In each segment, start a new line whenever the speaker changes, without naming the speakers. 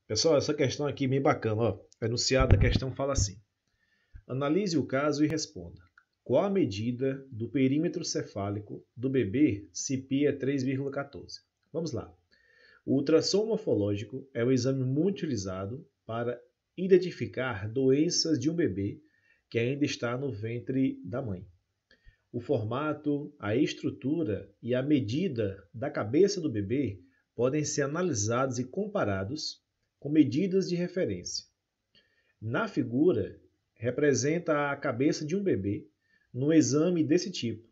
Pessoal, essa questão aqui é bem bacana. Ó. O enunciado da questão fala assim. Analise o caso e responda. Qual a medida do perímetro cefálico do bebê se π é 3,14? Vamos lá. O ultrassom morfológico é o exame muito utilizado para identificar doenças de um bebê que ainda está no ventre da mãe. O formato, a estrutura e a medida da cabeça do bebê podem ser analisados e comparados com medidas de referência. Na figura, representa a cabeça de um bebê num exame desse tipo.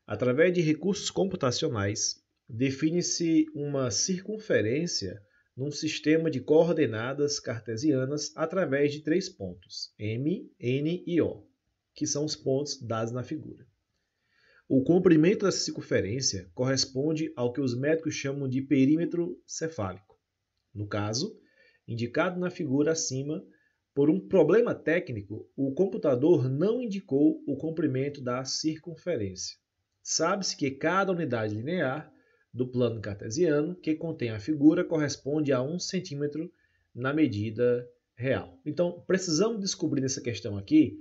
Através de recursos computacionais, define-se uma circunferência num sistema de coordenadas cartesianas através de 3 pontos, M, N e O, que são os pontos dados na figura. O comprimento dessa circunferência corresponde ao que os médicos chamam de perímetro cefálico. No caso, indicado na figura acima, por um problema técnico, o computador não indicou o comprimento da circunferência. Sabe-se que cada unidade linear do plano cartesiano que contém a figura corresponde a 1 centímetro na medida real. Então, precisamos descobrir nessa questão aqui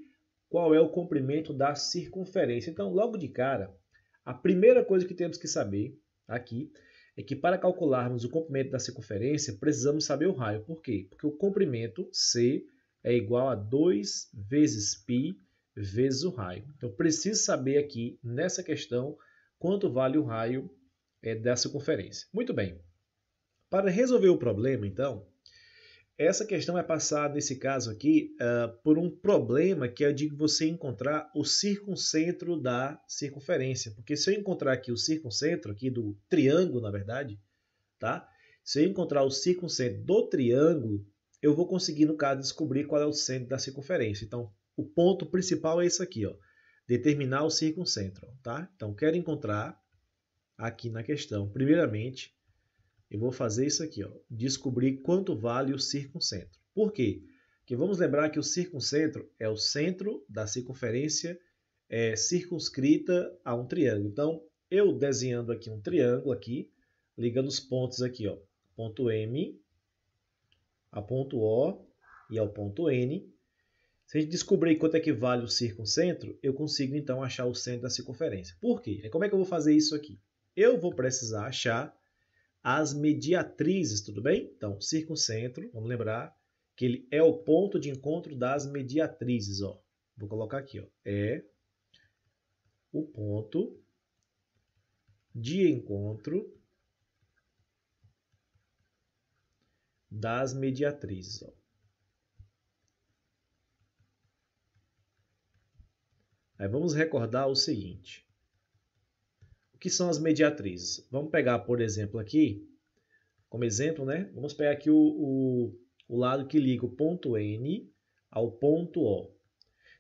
qual é o comprimento da circunferência. Então, logo de cara, a primeira coisa que temos que saber aqui é que para calcularmos o comprimento da circunferência, precisamos saber o raio. Por quê? Porque o comprimento C é igual a 2 vezes π vezes o raio. Então, preciso saber aqui, nessa questão, quanto vale o raio da circunferência. Muito bem. Para resolver o problema, então, essa questão vai passar, nesse caso aqui, por um problema que é de você encontrar o circuncentro da circunferência. Porque se eu encontrar aqui o circuncentro, aqui do triângulo, na verdade, tá? Se eu encontrar o circuncentro do triângulo, eu vou conseguir, no caso, descobrir qual é o centro da circunferência. Então, o ponto principal é esse aqui, ó, determinar o circuncentro. Tá? Então, quero encontrar aqui na questão, primeiramente, eu vou fazer isso aqui, ó, descobrir quanto vale o circuncentro. Por quê? Porque vamos lembrar que o circuncentro é o centro da circunferência circunscrita a um triângulo. Então, eu desenhando aqui um triângulo aqui, ligando os pontos aqui, ó, ponto M, a ponto O e ao ponto N. Se a gente descobrir quanto é que vale o circuncentro, eu consigo então achar o centro da circunferência. Por quê? Como é que eu vou fazer isso aqui? Eu vou precisar achar as mediatrizes, tudo bem? Então, circuncentro, vamos lembrar que ele é o ponto de encontro das mediatrizes, ó. Vou colocar aqui, ó, é o ponto de encontro das mediatrizes, ó. Aí vamos recordar o seguinte. O que são as mediatrizes? Vamos pegar, por exemplo, aqui, como exemplo, né? Vamos pegar aqui o lado que liga o ponto N ao ponto O.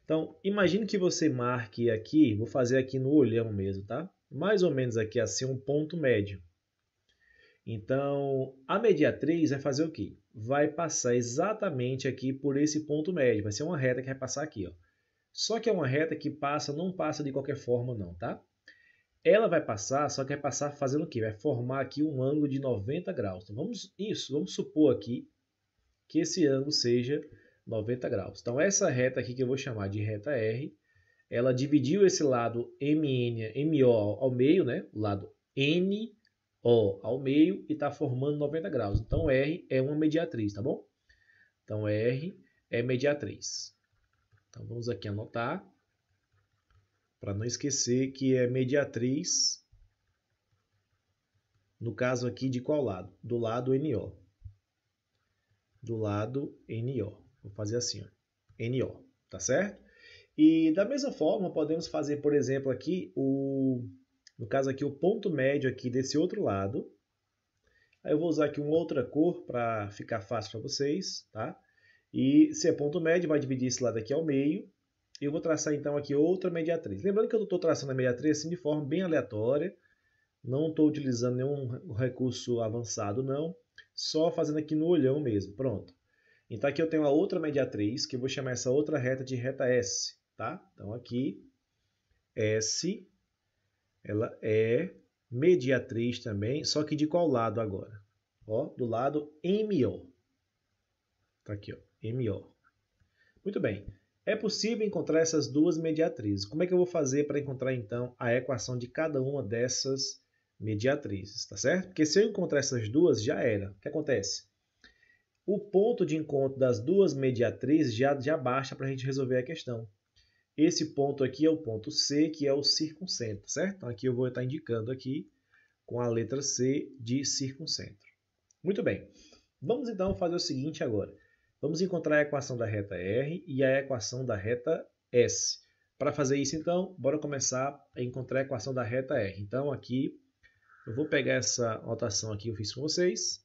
Então, imagine que você marque aqui, vou fazer aqui no olhão mesmo, tá? Mais ou menos aqui assim um ponto médio. Então, a mediatriz vai fazer o quê? Vai passar exatamente aqui por esse ponto médio. Vai ser uma reta que vai passar aqui, ó. Só que é uma reta que passa, não passa de qualquer forma não, tá? Ela vai passar, só que vai passar fazendo o quê? Vai formar aqui um ângulo de 90 graus. Então, vamos supor aqui que esse ângulo seja 90 graus. Então, essa reta aqui que eu vou chamar de reta R, ela dividiu esse lado MO ao meio, né? O lado NO ao meio e está formando 90 graus. Então, R é uma mediatriz, tá bom? Então, R é mediatriz. Então, vamos aqui anotar, para não esquecer que é mediatriz, no caso aqui de qual lado? Do lado NO. Do lado NO. Vou fazer assim, ó, NO, tá certo? E da mesma forma, podemos fazer, por exemplo, aqui, no caso aqui, o ponto médio aqui desse outro lado. Aí eu vou usar aqui uma outra cor para ficar fácil para vocês, tá? E se é ponto médio, vai dividir esse lado aqui ao meio. E eu vou traçar então aqui outra mediatriz. Lembrando que eu estou traçando a mediatriz assim de forma bem aleatória. Não estou utilizando nenhum recurso avançado, não. Só fazendo aqui no olhão mesmo. Pronto. Então aqui eu tenho a outra mediatriz, que eu vou chamar essa outra reta de reta S, tá? Então aqui, S, ela é mediatriz também, só que de qual lado agora? Ó, do lado MO. Tá aqui, ó, MO. Muito bem. É possível encontrar essas duas mediatrizes. Como é que eu vou fazer para encontrar, então, a equação de cada uma dessas mediatrizes, tá certo? Porque se eu encontrar essas duas, já era. O que acontece? O ponto de encontro das duas mediatrizes já basta para a gente resolver a questão. Esse ponto aqui é o ponto C, que é o circuncentro, certo? Então, aqui eu vou estar indicando aqui com a letra C de circuncentro. Muito bem. Vamos, então, fazer o seguinte agora. Vamos encontrar a equação da reta R e a equação da reta S. Para fazer isso, então, bora começar a encontrar a equação da reta R. Então, aqui, eu vou pegar essa anotação aqui que eu fiz com vocês,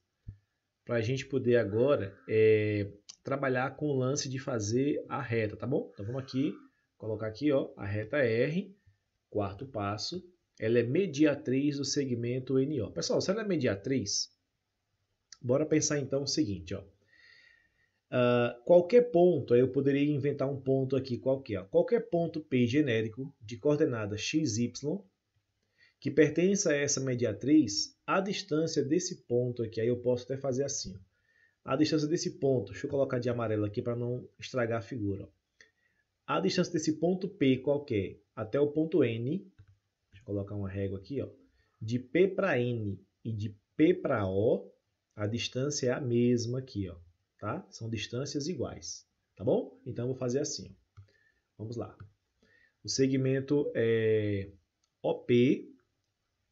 para a gente poder agora trabalhar com o lance de fazer a reta, tá bom? Então, vamos aqui, colocar aqui, ó, a reta R, quarto passo, ela é mediatriz do segmento NO. Pessoal, se ela é mediatriz, bora pensar então o seguinte, ó. Qualquer ponto, aí eu poderia inventar um ponto aqui qualquer. Qualquer ponto P genérico de coordenada XY que pertence a essa mediatriz, a distância desse ponto aqui, aí eu posso até fazer assim. Ó. A distância desse ponto, deixa eu colocar de amarelo aqui para não estragar a figura. Ó. A distância desse ponto P qualquer até o ponto N, deixa eu colocar uma régua aqui, ó, de P para N e de P para O, a distância é a mesma aqui, ó. Tá? São distâncias iguais, tá bom? Então, eu vou fazer assim. Ó. Vamos lá. O segmento é OP,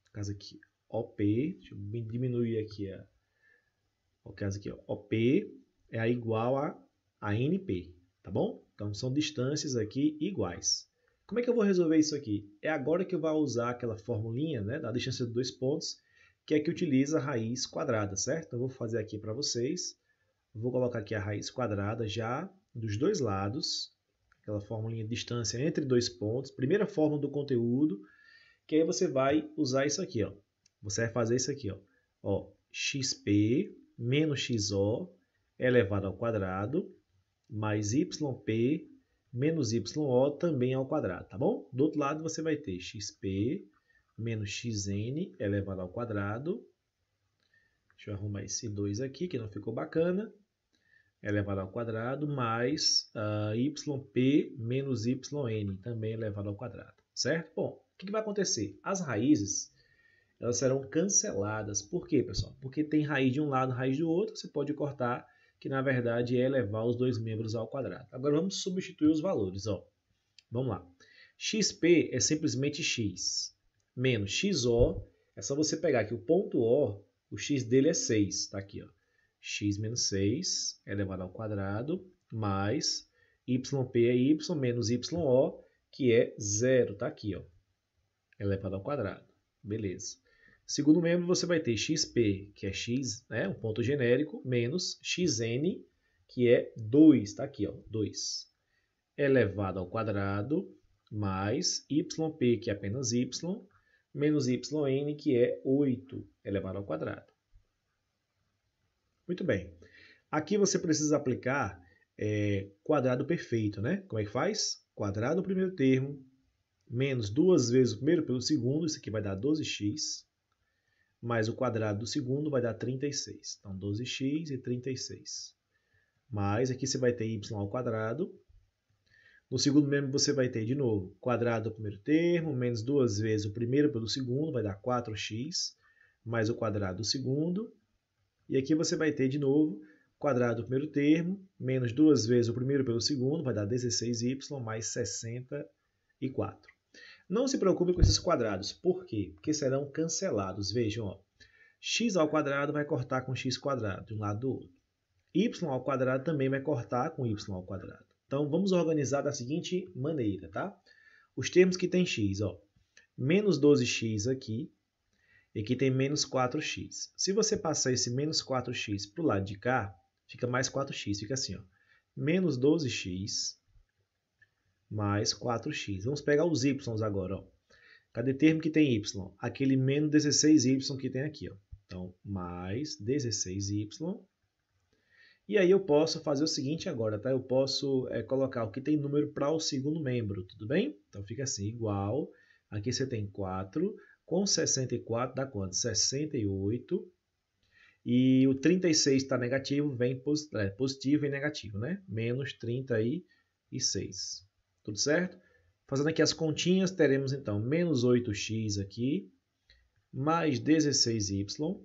no caso aqui, OP, deixa eu diminuir aqui, no caso aqui, ó, OP é igual a NP, tá bom? Então, são distâncias aqui iguais. Como é que eu vou resolver isso aqui? É agora que eu vou usar aquela formulinha, né, da distância de dois pontos, que é que utiliza a raiz quadrada, certo? Então, eu vou fazer aqui para vocês. Vou colocar aqui a raiz quadrada já dos dois lados, aquela formulinha de distância entre dois pontos, primeira fórmula do conteúdo, que aí você vai usar isso aqui, ó. Você vai fazer isso aqui, ó, xp menos xo elevado ao quadrado mais yp menos yo também ao quadrado, tá bom? Do outro lado você vai ter xp menos xn elevado ao quadrado. Deixa eu arrumar esse 2 aqui, que não ficou bacana. Elevado ao quadrado, mais yp menos yn, também elevado ao quadrado, certo? Bom, o que vai acontecer? As raízes, elas serão canceladas. Por quê, pessoal? Porque tem raiz de um lado, raiz do outro, você pode cortar, que na verdade é elevar os dois membros ao quadrado. Agora vamos substituir os valores, ó. Vamos lá. xp é simplesmente x, menos xo, é só você pegar aqui o ponto O, o x dele é 6, tá aqui, ó. X menos 6 elevado ao quadrado, mais yp é y menos yo, que é 0, tá aqui, ó, elevado ao quadrado. Beleza. Segundo membro, você vai ter xp, que é x, né, um ponto genérico, menos xn, que é 2, tá aqui, ó, 2, elevado ao quadrado, mais yp, que é apenas y, menos yn, que é 8, elevado ao quadrado. Muito bem. Aqui você precisa aplicar quadrado perfeito, né? Como é que faz? Quadrado do primeiro termo, menos 2 vezes o primeiro pelo segundo, isso aqui vai dar 12x, mais o quadrado do segundo vai dar 36. Então, 12x e 36. Mais, aqui você vai ter y ao quadrado. No segundo membro você vai ter, de novo, quadrado do primeiro termo, menos 2 vezes o primeiro pelo segundo, vai dar 4x, mais o quadrado do segundo. E aqui você vai ter, de novo, quadrado do primeiro termo, menos 2 vezes o primeiro pelo segundo, vai dar 16y, mais 64. Não se preocupe com esses quadrados. Por quê? Porque serão cancelados. Vejam, ó, x ao quadrado vai cortar com x quadrado, de um lado do outro. Y ao quadrado também vai cortar com y ao quadrado. Então, vamos organizar da seguinte maneira, tá? Os termos que tem x, ó, menos 12x aqui, e aqui tem menos 4x. Se você passar esse menos 4x para o lado de cá, fica mais 4x. Fica assim, ó, menos 12x mais 4x. Vamos pegar os y agora. Ó. Cadê termo que tem y? Aquele menos 16y que tem aqui. Ó. Então, mais 16y. E aí eu posso fazer o seguinte agora, tá? Eu posso colocar o que tem número para o segundo membro, tudo bem? Então, fica assim, igual. Aqui você tem 4... Com 64 dá quanto? 68. E o 36 está negativo, vem positivo e negativo, né? Menos 36. Tudo certo? Fazendo aqui as continhas, teremos então menos 8x aqui, mais 16y,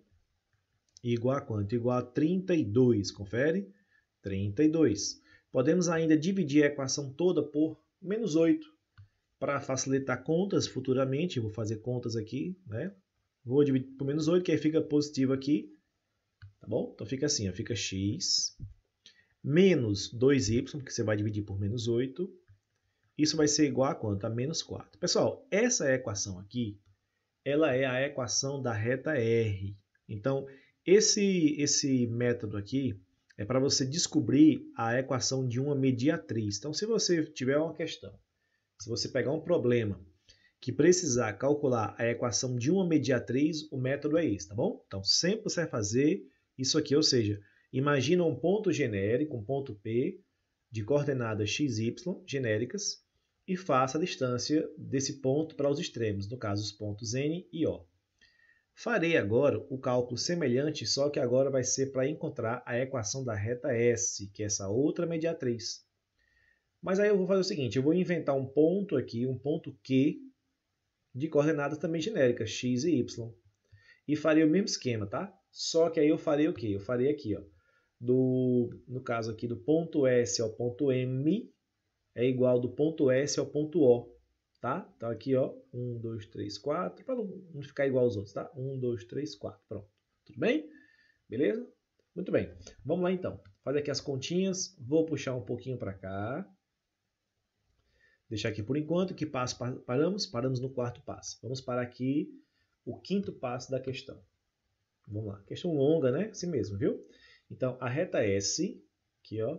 igual a quanto? Igual a 32. Confere? 32. Podemos ainda dividir a equação toda por menos 8. Para facilitar contas futuramente, eu vou fazer contas aqui, né? Vou dividir por menos 8, que aí fica positivo aqui. Tá bom? Então fica assim, ó, fica x menos 2y, porque você vai dividir por menos 8. Isso vai ser igual a quanto? A menos 4. Pessoal, essa equação aqui, ela é a equação da reta R. Então, esse método aqui é para você descobrir a equação de uma mediatriz. Então, se você tiver uma questão, se você pegar um problema que precisar calcular a equação de uma mediatriz, o método é esse, tá bom? Então, sempre você vai fazer isso aqui, ou seja, imagina um ponto genérico, um ponto P, de coordenadas x, y, genéricas, e faça a distância desse ponto para os extremos, no caso, os pontos N e O. Farei agora o cálculo semelhante, só que agora vai ser para encontrar a equação da reta S, que é essa outra mediatriz. Mas aí eu vou fazer o seguinte, eu vou inventar um ponto aqui, um ponto Q, de coordenadas também genéricas, x e y. E farei o mesmo esquema, tá? Só que aí eu farei o quê? Eu farei aqui, ó, no caso aqui, do ponto S ao ponto M é igual do ponto S ao ponto O, tá? Então aqui, ó, 1, 2, 3, 4, para não ficar igual aos outros, tá? 1, 2, 3, 4, pronto. Tudo bem? Beleza? Muito bem. Vamos lá então. Fazer aqui as continhas. Vou puxar um pouquinho para cá. Deixar aqui por enquanto. Que passo paramos? Paramos no quarto passo. Vamos para aqui o quinto passo da questão. Vamos lá. Questão longa, né? Assim mesmo, viu? Então, a reta S, aqui, ó,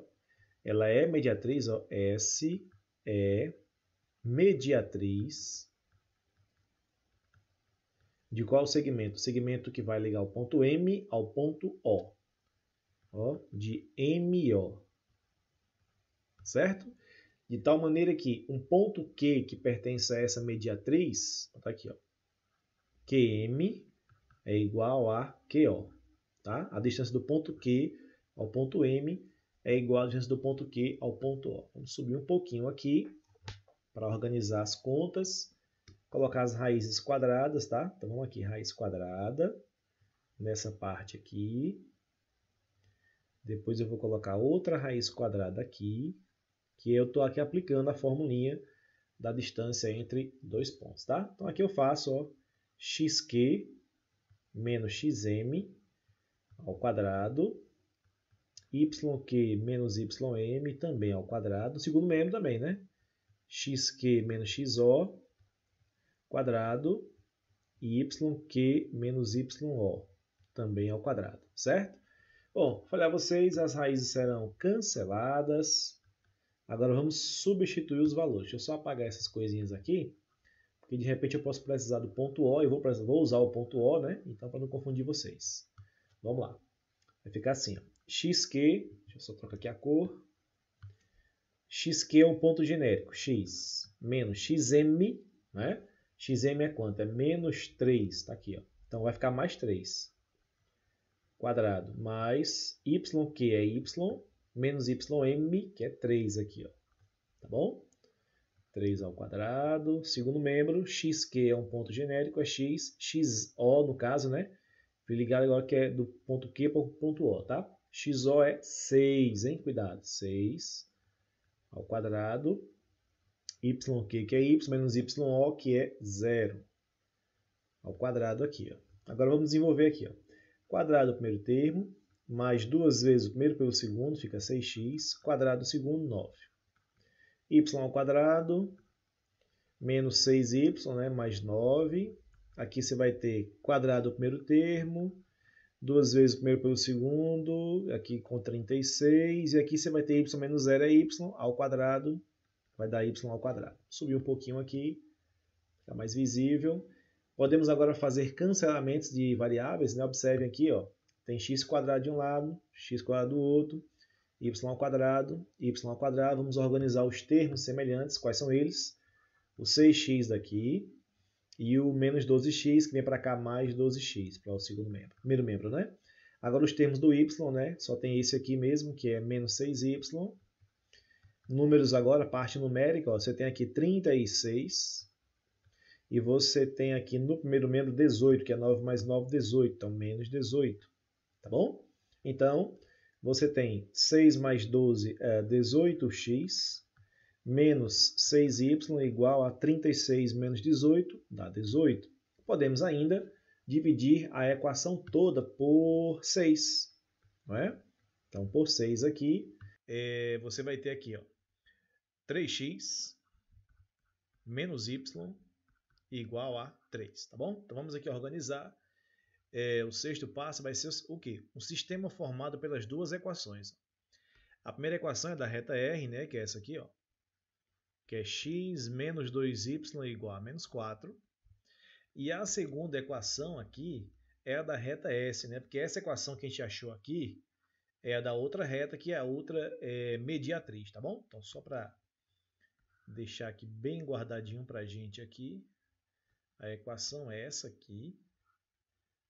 ela é mediatriz, ó, S é mediatriz de qual segmento? O segmento que vai ligar o ponto M ao ponto O. Ó, de MO. Certo? De tal maneira que um ponto Q que pertence a essa mediatriz, tá aqui, ó, QM é igual a QO. Tá? A distância do ponto Q ao ponto M é igual à distância do ponto Q ao ponto O. Vamos subir um pouquinho aqui para organizar as contas. Colocar as raízes quadradas, tá? Então vamos aqui, raiz quadrada, nessa parte aqui. Depois eu vou colocar outra raiz quadrada aqui, que eu estou aqui aplicando a formulinha da distância entre dois pontos, tá? Então aqui eu faço, ó, xq menos xm ao quadrado, yq menos ym também ao quadrado, segundo membro também, né? xq menos xo quadrado e yq menos yo também ao quadrado, certo? Bom, falei a vocês, as raízes serão canceladas. Agora vamos substituir os valores. Deixa eu só apagar essas coisinhas aqui, porque de repente eu posso precisar do ponto O e vou usar o ponto O, né? Então, para não confundir vocês. Vamos lá. Vai ficar assim, ó. xq, deixa eu só trocar aqui a cor. xq é um ponto genérico, x menos xm, né? Xm é quanto? É menos 3, tá aqui, ó. Então vai ficar mais 3 quadrado, mais yq é y, menos ym, que é 3 aqui, ó. Tá bom? 3 ao quadrado. Segundo membro, xq é um ponto genérico, é x, xo no caso, né? Fui ligado agora que é do ponto Q para o ponto O, tá? xo é 6, hein? Cuidado, 6 ao quadrado. Yq, que é y, menos yo, que é 0. Ao quadrado aqui, ó. Agora vamos desenvolver aqui, ó. Quadrado do primeiro termo, mais 2 vezes o primeiro pelo segundo, fica 6x. Quadrado do segundo, 9. Y ao quadrado, menos 6y, né? Mais 9. Aqui você vai ter quadrado do primeiro termo, 2 vezes o primeiro pelo segundo, aqui com 36. E aqui você vai ter y menos 0 é y ao quadrado, vai dar y ao quadrado. Subir um pouquinho aqui, fica mais visível. Podemos agora fazer cancelamentos de variáveis, né? Observem aqui, ó, tem x quadrado de um lado, x quadrado do outro, y ao quadrado, Vamos organizar os termos semelhantes. Quais são eles? O 6x daqui e o menos 12x, que vem para cá mais 12x, para o segundo membro. Primeiro membro, né? Agora os termos do y, né? Só tem esse aqui mesmo, que é menos 6y. Números agora, parte numérica, ó, você tem aqui 36. E você tem aqui no primeiro membro 18, que é 9 mais 9, 18. Então, menos 18. Tá bom? Então, você tem 6 mais 12 é 18x, menos 6y igual a 36 menos 18, dá 18. Podemos ainda dividir a equação toda por 6. Não é? Então, por 6 aqui, você vai ter aqui, ó, 3x menos y igual a 3, tá bom? Então vamos aqui organizar. O sexto passo vai ser o quê? Um sistema formado pelas duas equações. A primeira equação é da reta R, né, que é essa aqui, ó, que é x menos 2y igual a menos 4. E a segunda equação aqui é a da reta S, né, porque essa equação que a gente achou aqui é a da outra reta, que é a outra mediatriz, tá bom? Então só para deixar aqui bem guardadinho para a gente aqui, a equação é essa aqui,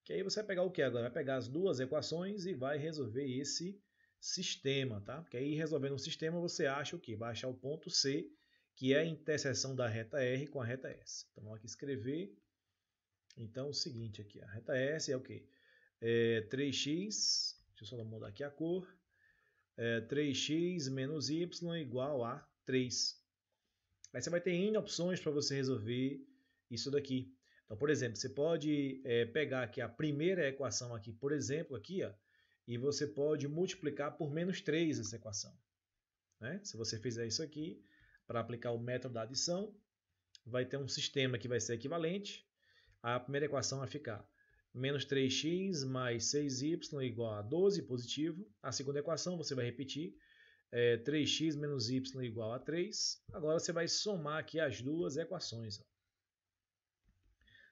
que aí você vai pegar o que agora? Vai pegar as duas equações e vai resolver esse sistema, tá? Porque aí resolvendo o sistema você acha o quê? Vai achar o ponto C, que é a interseção da reta R com a reta S. Então vamos aqui escrever. Então o seguinte aqui, a reta S é o quê? 3x, deixa eu só mudar aqui a cor, 3x menos y igual a 3. Aí você vai ter N opções para você resolver isso daqui. Então, por exemplo, você pode pegar aqui a primeira equação aqui, por exemplo, aqui, ó, e você pode multiplicar por menos 3 essa equação. Né? Se você fizer isso aqui, para aplicar o método da adição, vai ter um sistema que vai ser equivalente. A primeira equação vai ficar menos 3x mais 6y igual a 12, positivo. A segunda equação você vai repetir, 3x menos y igual a 3. Agora você vai somar aqui as duas equações. Ó.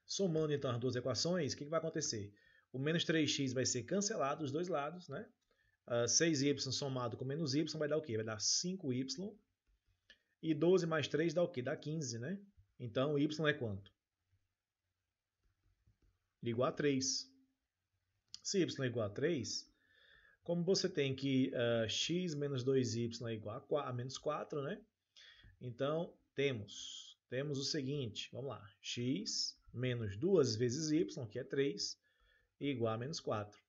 Somando então as duas equações, o que vai acontecer? O menos 3x vai ser cancelado dos dois lados, né? 6y somado com menos y vai dar o quê? Vai dar 5y. E 12 mais 3 dá o quê? Dá 15, né? Então, y é quanto? Igual a 3. Se y é igual a 3, como você tem que x menos 2y é igual a menos 4, né? Então, temos o seguinte, vamos lá, x menos 2 vezes y, que é 3, igual a menos 4.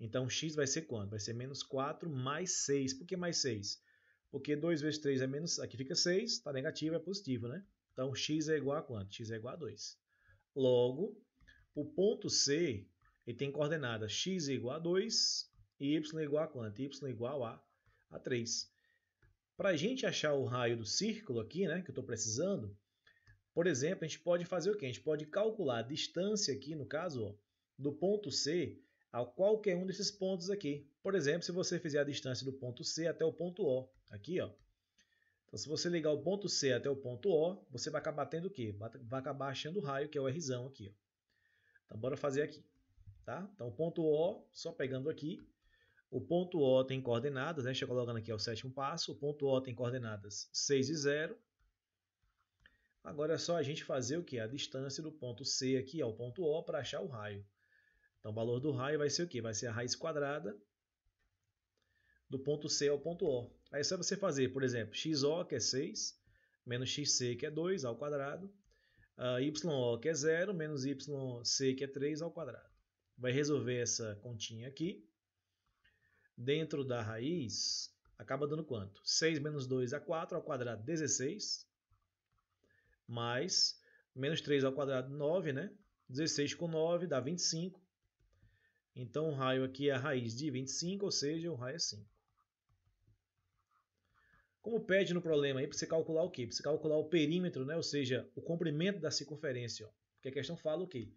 Então, x vai ser quanto? Vai ser menos 4 mais 6. Por que mais 6? Porque 2 vezes 3 é menos, aqui fica 6, está negativo, é positivo, né? Então, x é igual a quanto? X é igual a 2. Logo, o ponto C ele tem coordenadas x é igual a 2 e y é igual a quanto? Y é igual a 3. Para a gente achar o raio do círculo aqui, né, que eu estou precisando, por exemplo, a gente pode fazer o quê? A gente pode calcular a distância aqui, no caso, ó, do ponto C a qualquer um desses pontos aqui. Por exemplo, se você fizer a distância do ponto C até o ponto O, aqui, ó. Então, se você ligar o ponto C até o ponto O, você vai acabar tendo o quê? Vai acabar achando o raio, que é o Rzão aqui, ó. Então, bora fazer aqui, tá? Então, o ponto O, só pegando aqui, o ponto O tem coordenadas, né? Deixa eu colocando aqui, é o sétimo passo. O ponto O tem coordenadas 6 e 0. Agora é só a gente fazer o quê? A distância do ponto C aqui ao ponto O para achar o raio. Então, o valor do raio vai ser o quê? Vai ser a raiz quadrada do ponto C ao ponto O. Aí é só você fazer, por exemplo, XO, que é 6, menos XC, que é 2, ao quadrado. YO, que é 0, menos YC, que é 3, ao quadrado. Vai resolver essa continha aqui. Dentro da raiz, acaba dando quanto? 6 menos 2 é 4, ao quadrado 16. Mais menos 3 ao quadrado 9, né? 16 com 9 dá 25. Então o raio aqui é a raiz de 25, ou seja, o raio é 5. Como pede no problema aí para você calcular o quê? Para você calcular o perímetro, né? Ou seja, o comprimento da circunferência. Ó. Porque a questão fala o quê?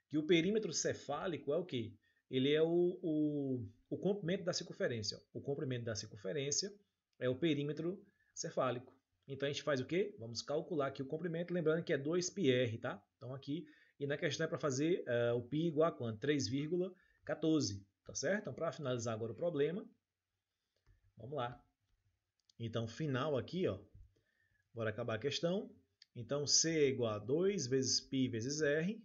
Que o perímetro cefálico é o quê? Ele é o comprimento da circunferência. Ó. O comprimento da circunferência é o perímetro cefálico. Então a gente faz o quê? Vamos calcular aqui o comprimento, lembrando que é 2πr, tá? Então aqui, e na questão é para fazer o π igual a quanto? 3,14, tá certo? Então para finalizar agora o problema, vamos lá. Então final aqui, ó, bora acabar a questão. Então C é igual a 2 vezes π vezes r,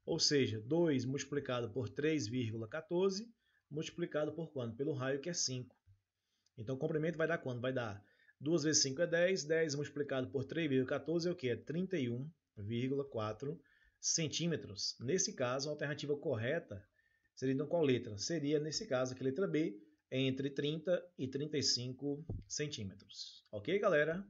ou seja, 2 multiplicado por 3,14 multiplicado por quanto? Pelo raio, que é 5. Então, o comprimento vai dar quanto? Vai dar 2 vezes 5 é 10, 10 multiplicado por 3,14 é o que? É 31,4 centímetros. Nesse caso, a alternativa correta seria então qual letra? Seria, nesse caso, aqui, letra B, entre 30 e 35 centímetros. Ok, galera?